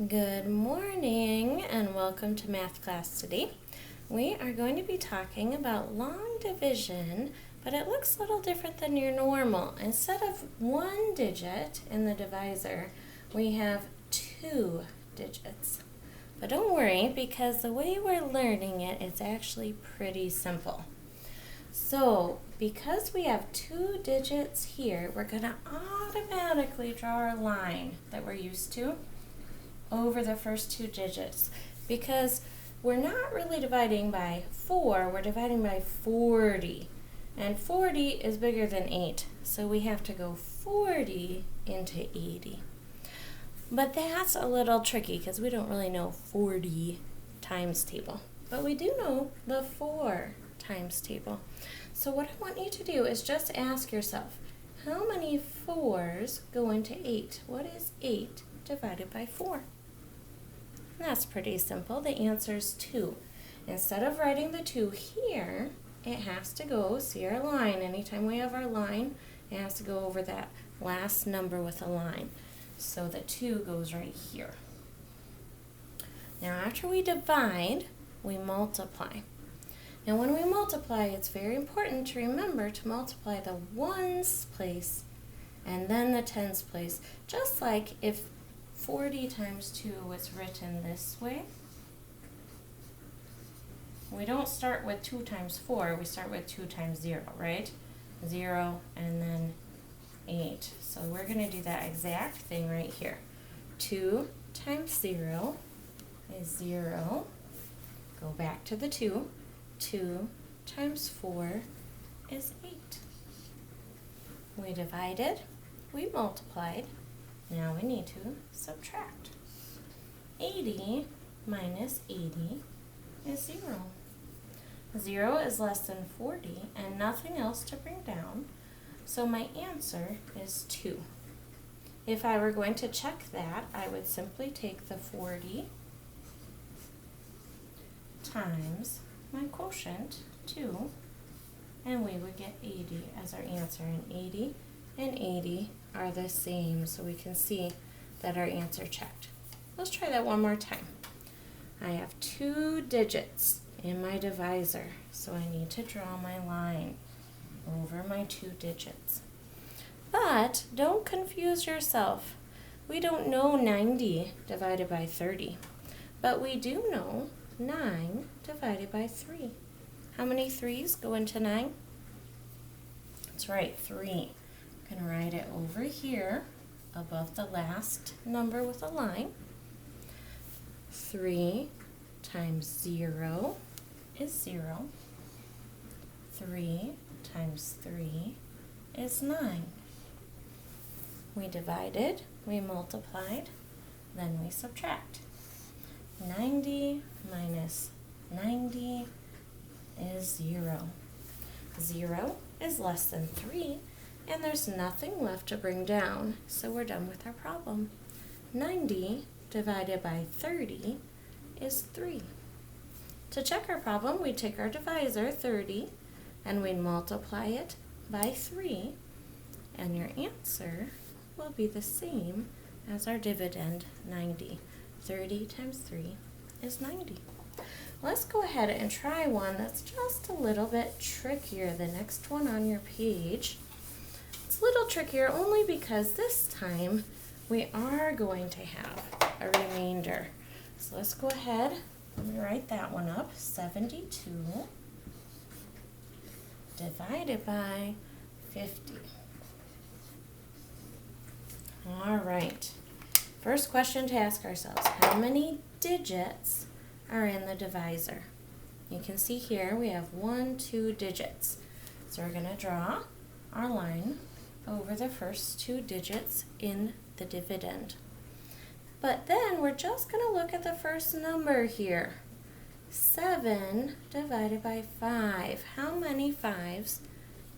Good morning and welcome to math class today. We are going to be talking about long division, but it looks a little different than your normal. Instead of one digit in the divisor, we have two digits. But don't worry, because the way we're learning it is actually pretty simple. So, because we have two digits here, we're going to automatically draw our line that we're used to over the first two digits, because we're not really dividing by 4, we're dividing by 40. And 40 is bigger than 8, so we have to go 40 into 80. But that's a little tricky because we don't really know 40 times table. But we do know the 4 times table. So what I want you to do is just ask yourself, how many 4s go into 8? What is 8 divided by 4? That's pretty simple. The answer is 2. Instead of writing the 2 here, it has to go, see our line. Anytime we have our line, it has to go over that last number with a line. So the 2 goes right here. Now after we divide, we multiply. Now when we multiply, it's very important to remember to multiply the ones place and then the tens place. Just like if 40 times 2 was written this way, we don't start with 2 times 4, we start with 2 times 0, right? 0 and then 8. So we're going to do that exact thing right here. 2 times 0 is 0. Go back to the 2. 2 times 4 is 8. We divided, we multiplied. Now we need to subtract. 80 minus 80 is 0. 0 is less than 40 and nothing else to bring down, so my answer is 2. If I were going to check that, I would simply take the 40 times my quotient, 2, and we would get 80 as our answer, and 80 and 80 are the same, so we can see that our answer checked. Let's try that one more time. I have 2 digits in my divisor, so I need to draw my line over my 2 digits. But don't confuse yourself. We don't know 90 divided by 30, but we do know 9 divided by 3. How many 3s go into 9? That's right, 3. I'm going to write it over here above the last number with a line. 3 times 0 is 0. 3 times 3 is 9. We divided, we multiplied, then we subtract. 90 minus 90 is 0. 0 is less than 3. And there's nothing left to bring down, so we're done with our problem. 90 divided by 30 is 3. To check our problem, we take our divisor, 30, and we multiply it by 3, and your answer will be the same as our dividend, 90. 30 times 3 is 90. Let's go ahead and try one that's just a little bit trickier, the next one on your page. It's a little trickier only because this time we are going to have a remainder. So let's go ahead and write that one up. 72 divided by 50. All right. First question to ask ourselves, how many digits are in the divisor? You can see here we have 2 digits. So we're going to draw our line over the first 2 digits in the dividend. But then we're just going to look at the first number here. 7 divided by 5. How many 5s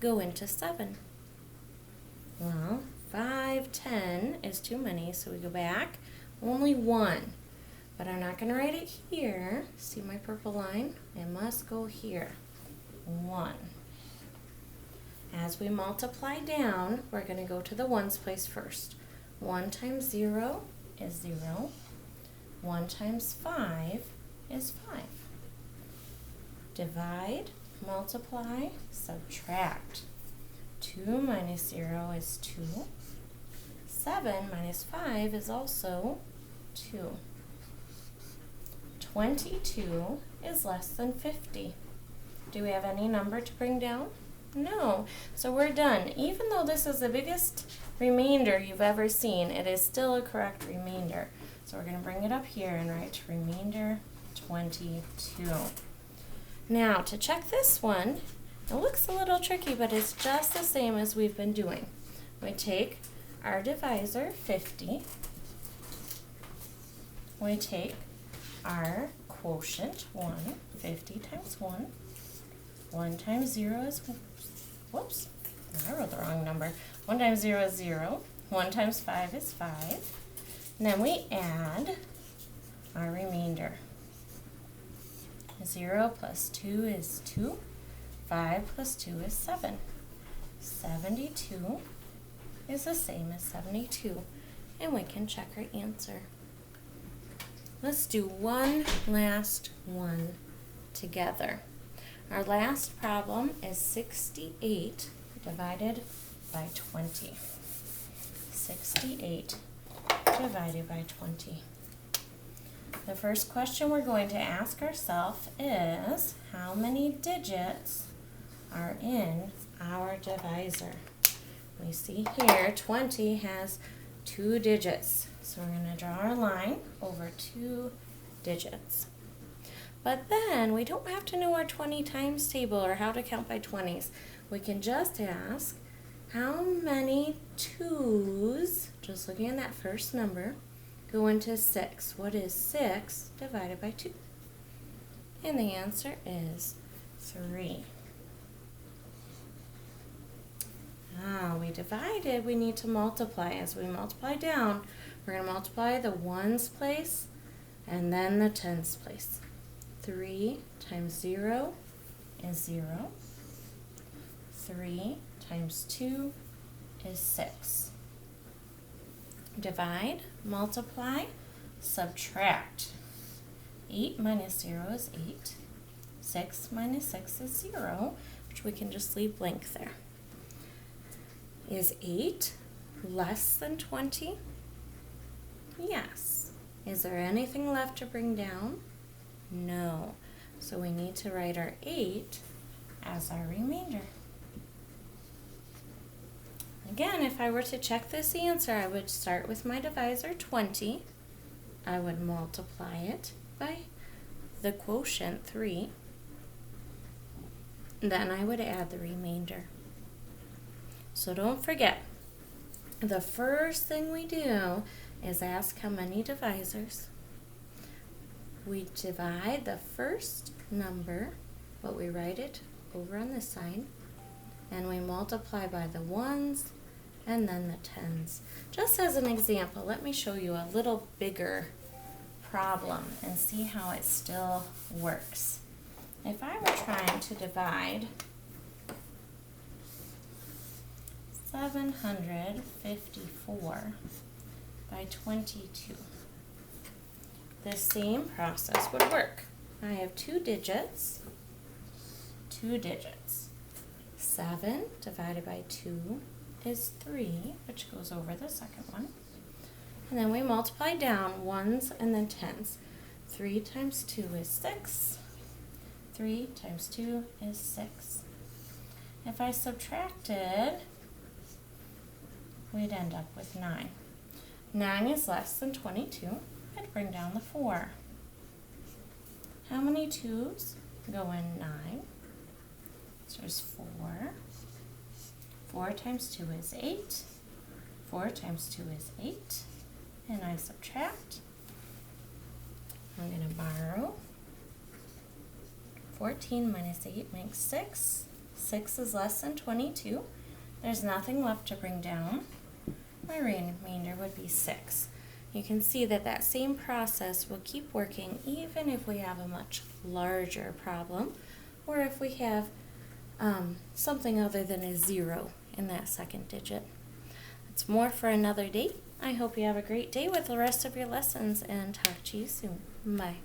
go into 7? Well, 5, 10 is too many, so we go back. Only 1. But I'm not going to write it here. See my purple line? It must go here. 1. As we multiply down, we're going to go to the ones place first. 1 times 0 is 0. 1 times 5 is 5. Divide, multiply, subtract. 2 minus 0 is 2. 7 minus 5 is also 2. 22 is less than 50. Do we have any number to bring down? No. So we're done. Even though this is the biggest remainder you've ever seen, it is still a correct remainder. So we're going to bring it up here and write remainder 22. Now to check this one, it looks a little tricky, but it's just the same as we've been doing. We take our divisor, 50. We take our quotient, 1, 50 times 1. 1 times 0 is, whoops, I wrote the wrong number. 1 times 0 is 0. 1 times 5 is 5. And then we add our remainder. 0 plus 2 is 2. 5 plus 2 is 7. 72 is the same as 72. And we can check our answer. Let's do one last one together. Our last problem is 68 divided by 20. 68 divided by 20. The first question we're going to ask ourselves is, how many digits are in our divisor? We see here 20 has 2 digits. So we're going to draw our line over 2 digits. But then we don't have to know our 20 times table or how to count by 20s. We can just ask, how many 2's, just looking at that first number, go into 6? What is 6 divided by 2? And the answer is 3. We divided, we need to multiply. As we multiply down, we're going to multiply the ones place and then the tens place. 3 times 0 is 0. 3 times 2 is 6. Divide, multiply, subtract. 8 minus 0 is 8. 6 minus 6 is 0, which we can just leave blank there. Is 8 less than 20? Yes. Is there anything left to bring down? No. So we need to write our 8 as our remainder. Again, if I were to check this answer, I would start with my divisor, 20. I would multiply it by the quotient, 3. Then I would add the remainder. So don't forget, the first thing we do is ask how many divisors. We divide the first number, but we write it over on this side, and we multiply by the ones and then the tens. Just as an example, let me show you a little bigger problem and see how it still works. If I were trying to divide 754 by 22, the same process would work. I have 2 digits. 7 divided by 2 is 3, which goes over the second one. And then we multiply down ones and then tens. 3 times 2 is 6. 3 times 2 is 6. If I subtracted, we'd end up with 9. 9 is less than 22. I'd bring down the 4. How many 2's go in 9? So there's 4. 4 times 2 is 8. 4 times 2 is 8. And I subtract. I'm going to borrow. 14 minus 8 makes 6. 6 is less than 22. There's nothing left to bring down. My remainder would be 6. You can see that that same process will keep working even if we have a much larger problem, or if we have something other than a 0 in that second digit. It's more for another day. I hope you have a great day with the rest of your lessons and talk to you soon. Bye.